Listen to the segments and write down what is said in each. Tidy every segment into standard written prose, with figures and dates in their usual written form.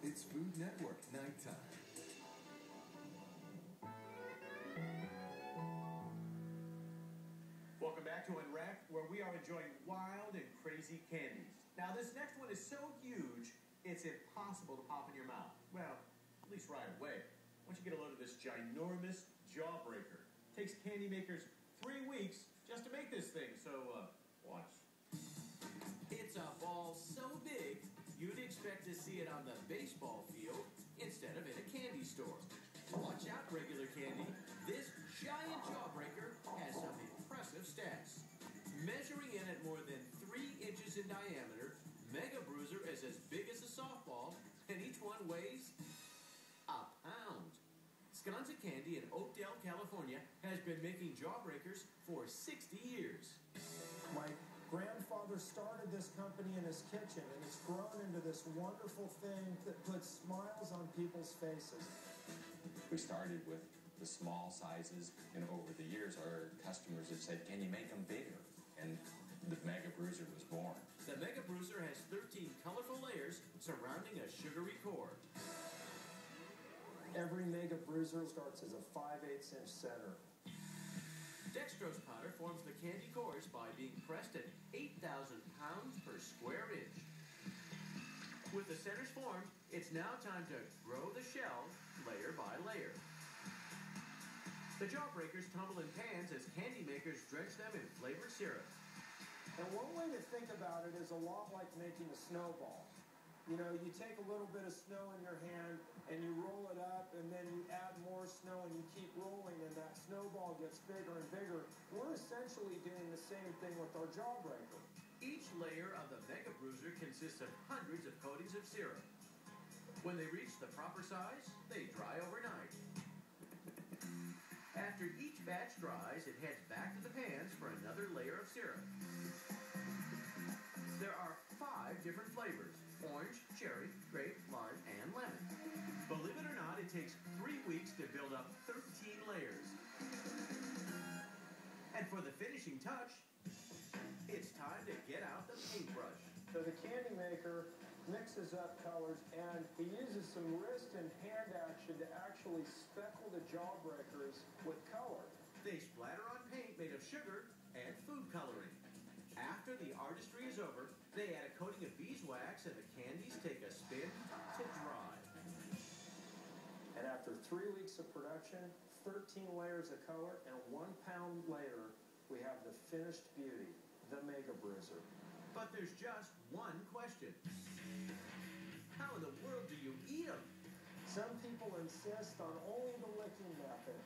It's Food Network Nighttime. Welcome back to Unwrapped, where we are enjoying wild and crazy candies. Now, this next one is so huge, it's impossible to pop in your mouth. Well, at least right away. Once you get a load of this ginormous jawbreaker. Takes candy makers 3 weeks just to make this thing, so, watch. It's a ball so big, you'd expect to see it on the baseball field instead of in a candy store. Watch out, regular candy. This giant jawbreaker has some impressive stats. Measuring in at more than 3 inches in diameter, Mega Bruiser is as big as a softball, and each one weighs a pound. Sconza Candy in Oakdale, California, has been making jawbreakers for 60 years. My grandfather started this company in his kitchen, and it's grown into this wonderful thing that puts smiles on people's faces. We started with the small sizes, and over the years, our customers have said, "Can you make them bigger?" And the Mega Bruiser was born. The Mega Bruiser has 13 colorful layers surrounding a sugary core. Every Mega Bruiser starts as a 5/8" center. Dextrose powder forms the candy cores by being pressed at 8,000 pounds per square inch. With the centers formed, it's now time to grow the shells layer by layer. The jawbreakers tumble in pans as candy makers drench them in flavored syrup. And one way to think about it is a lot like making a snowball. You know, you take a little bit of snow in your hand and you roll it up, and then you add more snow and you keep rolling, and that snowball gets bigger and bigger. We're essentially doing the same thing with our jawbreaker. Each layer of the Mega Bruiser consists of hundreds of coatings of syrup. When they reach the proper size, they dry overnight. After each batch dries, it heads back to the pans for another layer of syrup. There are 5 different flavors: orange, cherry, grape, lime, and lemon. Believe it or not, it takes 3 weeks to build up 13 layers. And for the finishing touch, it's time to get out the paintbrush. So the candy maker mixes up colors, and he uses some wrist and hand action to actually speckle the jawbreakers with color. They splatter on paint made of sugar and food coloring. After the artistry is over, they add a coating of beeswax, and the candies take a spin to dry. And after 3 weeks of production, 13 layers of color, and 1 pound later, we have the finished beauty, the Mega Bruiser. But there's just one question. How in the world do you eat them? Some people insist on only the licking method.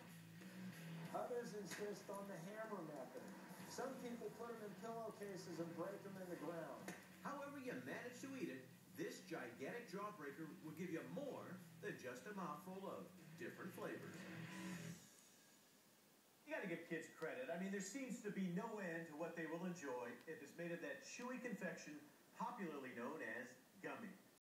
Others insist on the hammer method. Some people put them in pillowcases and break them in the ground. However you manage to eat it, this gigantic jawbreaker will give you more than just a mouthful of different flavors. You gotta give kids credit. I mean, there seems to be no end to what they will enjoy if it's made of that chewy confection popularly known as gummy.